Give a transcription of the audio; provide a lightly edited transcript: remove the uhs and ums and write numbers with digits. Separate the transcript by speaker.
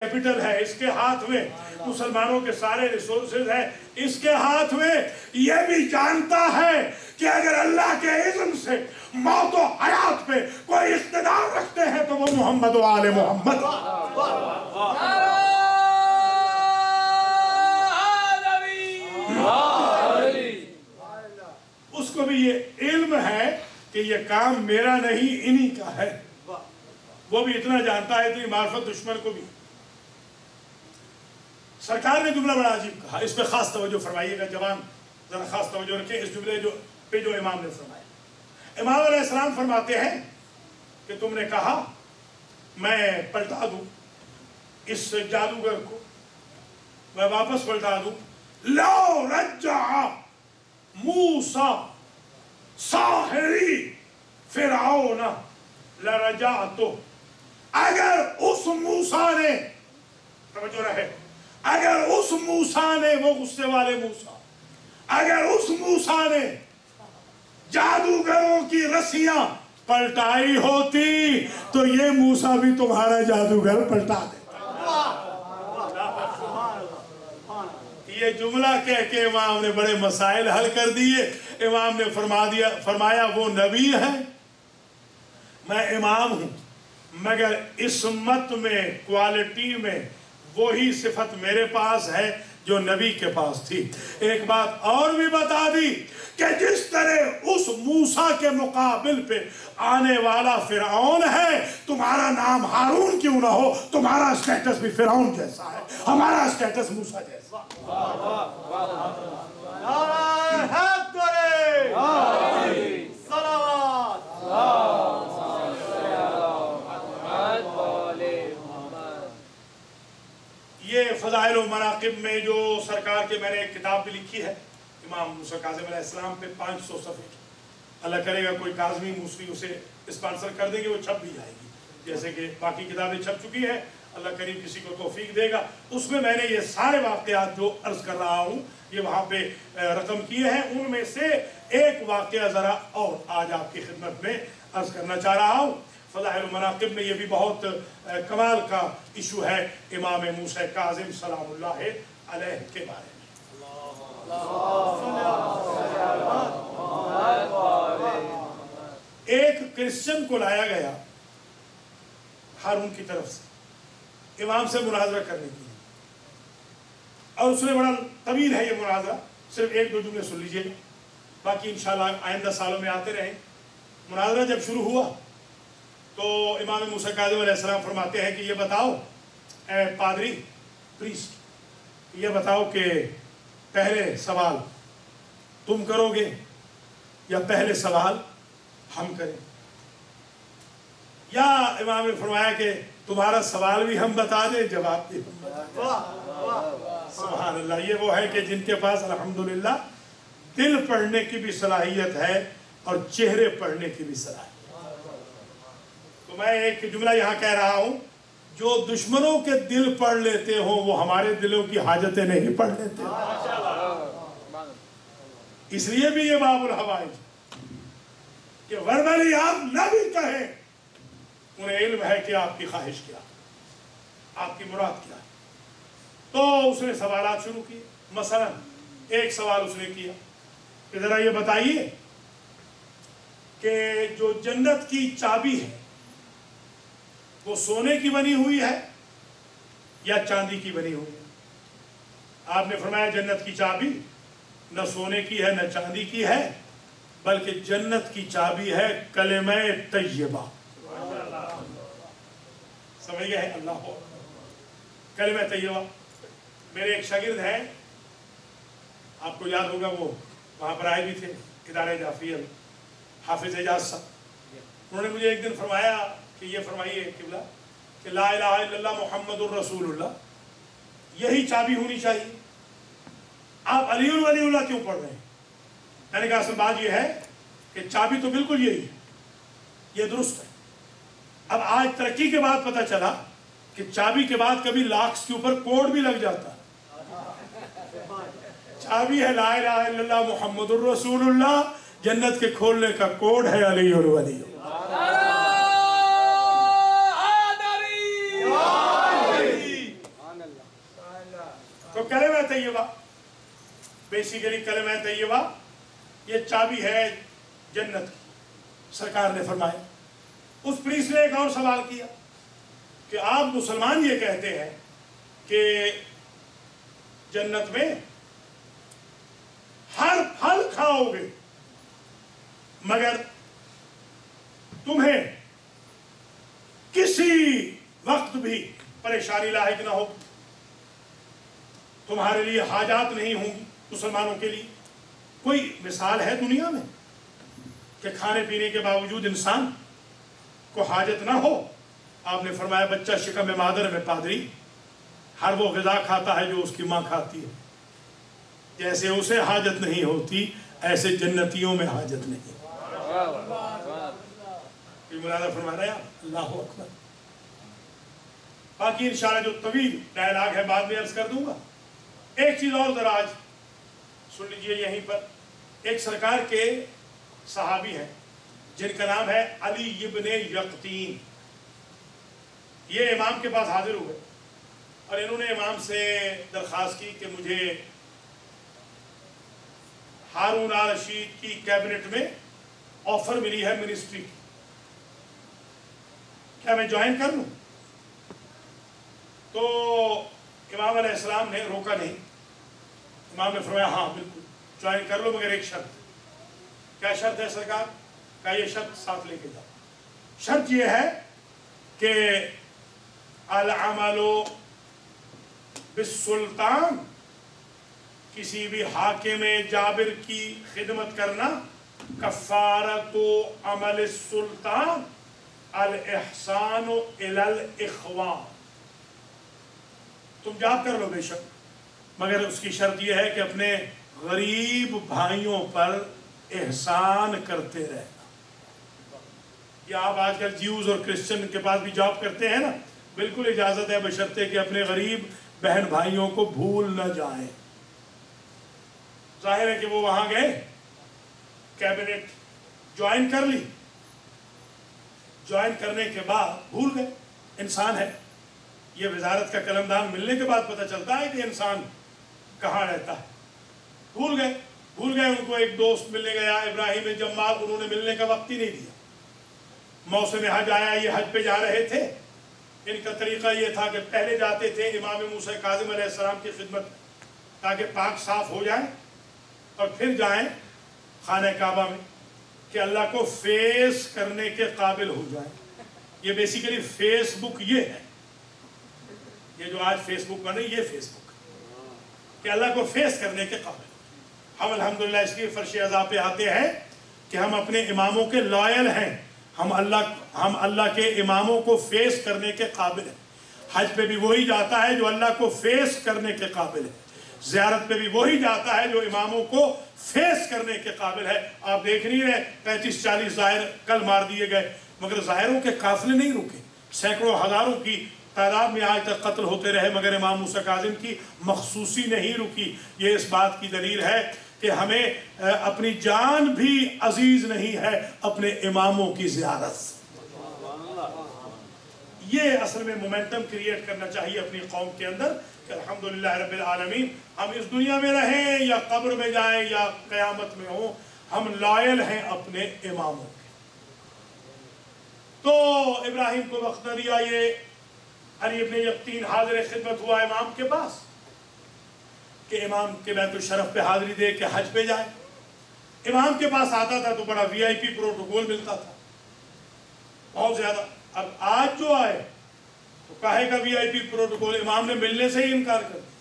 Speaker 1: Capital है, इसके हाथ में मुसलमानों के सारे रिसोर्सेज हैं, इसके हाथ में यह भी जानता है कि अगर अल्लाह के इज़्न से मौत और हयात पे कोई इख्तिदार रखते हैं तो वो मोहम्मद व आले मोहम्मद। उसको भी ये इल्म है कि ये काम मेरा नहीं इन्हीं का है, वो भी इतना जानता है। तो ये मार्फत दुश्मन को भी। सरकार ने जुमला बड़ा अजीब कहा, इस पे खास तवज्जो फरमाइएगा जवान, जरा खास तवज्जो रखें इस जुमले जो इमाम ने फरमाया। इमाम अलैहिस्सलाम फरमाते हैं कि तुमने कहा मैं पलटा दूं इस जादूगर को, मैं वापस पलटा दूं। लो रज्जा मूसा साहिरी फिरऔन लरजातो, अगर उस मूसा ने, तवज्जो रहे, अगर उस मूसा ने, वो गुस्से वाले मूसा, अगर उस मूसा ने जादूगरों की रस्सियां पलटाई होती तो ये मूसा भी तुम्हारा जादूगर पलटा देता। ये जुमला कह के इमाम ने बड़े मसाइल हल कर दिए। इमाम ने फरमाया वो नबी है, मैं इमाम हूं, मगर इसमत में, क्वालिटी में वही सिफत मेरे पास है जो नबी के पास थी। एक बात और भी बता दी कि जिस तरह उस मूसा के मुकाबिल पे आने वाला फिरऔन है, तुम्हारा नाम हारून क्यों ना हो, तुम्हारा स्टेटस भी फिरऔन जैसा है, हमारा स्टेटस मूसा जैसा। ये फ़ज़ाइल व मनाक़िब में जो सरकार के मैंने एक किताब भी लिखी है इमाम मूसा काज़िम अलैहिस्सलाम पे, 500 सफ़े की। अल्लाह करेगा कोई काज़मी मूसी उसे स्पॉन्सर कर देंगे, वो छप भी जाएगी जैसे कि बाकी किताबें छप चुकी है। अल्लाह करीम किसी को तौफीक देगा। उसमें मैंने ये सारे वाक़यात जो अर्ज़ कर रहा हूँ ये वहाँ पे रकम किए हैं। उनमें से एक वाक़या ज़रा और आज आपकी खिदमत में अर्ज़ करना चाह रहा हूँ। फ़ज़ाइल व मनाक़िब में ये भी बहुत कमाल का इशू है इमाम मूसा काज़िम सलामुल्लाह अलैह के बारे में। एक क्रिश्चियन को लाया गया हारून की तरफ से इमाम से मुनाज़रा करने के लिए, और उसने बड़ा तवील है ये मुनाज़रा, सिर्फ एक दो जुमले सुन लीजिए, बाकी इंशाअल्लाह आइंदा सालों में आते रहें। मुनाज़रा जब शुरू हुआ तो इमाम मूसा काज़िम अलैहिस्सलाम फरमाते हैं कि ये बताओ ए पादरी, प्रीस्ट, ये बताओ कि पहले सवाल तुम करोगे या पहले सवाल हम करें? या इमाम ने फरमाया कि तुम्हारा सवाल भी हम बता दें, जवाब भी हम बता दें। सुभान अल्लाह। ये वो है कि जिनके पास अल्हम्दुलिल्लाह दिल पढ़ने की भी सलाहियत है और चेहरे पढ़ने की भी सलाहियत। तो मैं एक जुमला यहाँ कह रहा हूँ, जो दुश्मनों के दिल पढ़ लेते हो वो हमारे दिलों की हाजतें नहीं पढ़ लेते। इसलिए भी ये बाबुल हवाइज कि वर्बली आप न भी कहें, उन्हें इल्म है कि आपकी ख्वाहिश क्या, आपकी मुराद क्या है। तो उसने सवालात शुरू किए। मसलन एक सवाल उसने किया कि जरा ये बताइए कि जो जन्नत की चाबी है वो सोने की बनी हुई है या चांदी की बनी हुई है? आपने फरमाया जन्नत की चाबी न सोने की है न चांदी की है, बल्कि जन्नत की चाबी है कलिमा तय्यबा। समझ गए? अल्लाह हो। कलिमा तय्यबा। मेरे एक शागिर्द हैं, आपको याद होगा, वो वहाँ पर आए भी थे, इदारे जाफिया, हाफिज एजाज साहब। उन्होंने मुझे एक दिन फरमाया कि ये फरमाइए किबला कि ला इलाहा इल्लल्लाह मुहम्मदुर रसूलुल्लाह, यही चाबी होनी चाहिए। आप अलीउल वलीउल्लाह क्यों पढ़ रहे हैं? मैंने कहा असल बात ये है कि चाबी तो बिल्कुल यही है, ये दुरुस्त है। अब आज तरक्की के बाद पता चला कि चाबी के बाद कभी लॉक्स के ऊपर कोड भी लग जाता है। चाबी है ला इलाहा इल्लल्लाह मुहम्मदुर रसूलुल्लाह, जन्नत के खोलने का कोड है अलीउल वलीउल्लाह। تو کلمہ طیبہ، بیسیکلی کلمہ طیبہ یہ چابی ہے جنت کی، سرکار نے فرمایا۔ اس پریس نے ایک اور سوال کیا کہ آپ مسلمان یہ کہتے ہیں کہ جنت میں ہر پھل کھاؤ گے مگر تمہیں کسی وقت بھی پریشانی لاحق نہ ہو، تمہارے لیے حاجات نہیں ہوں گی۔ مسلمانوں کے لیے کوئی مثال ہے دنیا میں کہ کھانے پینے کے باوجود انسان کو حاجت نہ ہو؟ آپ نے فرمایا بچہ شکم مادر میں پادری ہر وہ غذا کھاتا ہے جو اس کی ماں کھاتی ہے، جیسے اسے حاجت نہیں ہوتی ایسے جنتیوں میں حاجت نہیں۔ مرادہ فرما رہے ہیں اللہ اکبر۔ باقی انشاءاللہ جو طویل ڈائلاگ ہے بعد میں عرض کر دوں گا۔ ایک چیز اور ذرا آج سن لیجئے یہیں پر، ایک سرکار کے صحابی ہیں جن کا نام ہے علی ابن یقطین، یہ امام کے پاس حاضر ہوئے اور انہوں نے امام سے درخواست کی کہ مجھے ہارون الرشید کی کیبنٹ میں آفر ملی ہے منسٹری کی، کیا میں جوائن کر لوں؟ تو امام علیہ السلام نے روکا نہیں، امام نے فرمایا ہاں بالکل جوائن کر لو، مگر ایک شرط۔ کیا شرط ہے سرکار؟ کہا یہ شرط ساتھ لے کے جاؤ۔ شرط یہ ہے کہ العمل بالسلطان، کسی بھی حاکم جابر کی خدمت کرنا، کفارت عمل السلطان الاحسان الی الاخوان، تم جاب کر لو بے شک، مگر اس کی شرط یہ ہے کہ اپنے غریب بھائیوں پر احسان کرتے رہنا۔ یا آپ آج کل جیوز اور کرسچن کے پاس بھی جاب کرتے ہیں نا، بالکل اجازت ہے بشرطے کہ اپنے غریب بہن بھائیوں کو بھول نہ جائیں۔ ظاہر ہے کہ وہ وہاں گئے، کیبنٹ جوائن کر لی، جوائن کرنے کے بعد بھول گئے، انسان ہے، یہ وزارت کا قلمدان ملنے کے بعد پتہ چلتا ہے کہ انسان کہاں رہتا ہے۔ بھول گئے ان کو ایک دوست ملنے گیا ابراہیم جمال، انہوں نے ملنے کا وقت ہی نہیں دیا۔ موسم حج آیا، یہ حج پہ جا رہے تھے، ان کا طریقہ یہ تھا کہ پہلے جاتے تھے امام موسیٰ کاظم علیہ السلام کی خدمت تاکہ پاک صاف ہو جائیں، اور پھر جائیں خانہ کعبہ میں کہ اللہ کو فیس کرنے کے قابل ہو جائیں۔ یہ بیسیکلی فیس بک یہ ہے، یہ جو آج فیس بک بنے یہ فیس بک، کہ اللہ کو فیس کرنے کے قابل۔ ہم الحمدللہ اس لیے فرش عزا پہ آتے ہیں کہ ہم اپنے اماموں کے لائل ہیں، ہم اللہ کے اماموں کو فیس کرنے کے قابل ہیں۔ حج پہ بھی وہی جاتا ہے جو اللہ کو فیس کرنے کے قابل ہے، زیارت پہ بھی وہی جاتا ہے جو اماموں کو فیس کرنے کے قابل ہے۔ آپ دیکھ نہیں رہے 35-40 ظاہر کل مار دیے گئے، مگر ظاہروں کے قافلے نہیں رکے، سینکڑوں ہزاروں کی تعداد میں آج تک قتل ہوتے رہے، مگر امام موسیٰ کاظم کی مخصوصی نہیں رکی۔ یہ اس بات کی دلیل ہے کہ ہمیں اپنی جان بھی عزیز نہیں ہے اپنے اماموں کی زیارت سے۔ یہ اصل میں مومنٹم کریٹ کرنا چاہیے اپنی قوم کے اندر کہ الحمدللہ رب العالمین، ہم اس دنیا میں رہیں یا قبر میں جائیں یا قیامت میں ہوں، ہم لائل ہیں اپنے اماموں کے۔ تو ابراہیم کو وقت نہ دیا، یہ علی ابن یقطین حاضر خدمت ہوا امام کے پاس کہ امام کے بیت الشرف پہ حاضری دے کے حج پہ جائے۔ امام کے پاس آتا تھا تو بڑا وی آئی پی پروٹوکول ملتا تھا، بہت زیادہ۔ اب آج جو آئے تو کہے گا وی آئی پی پروٹوکول، امام نے ملنے سے ہی انکار کر دیا۔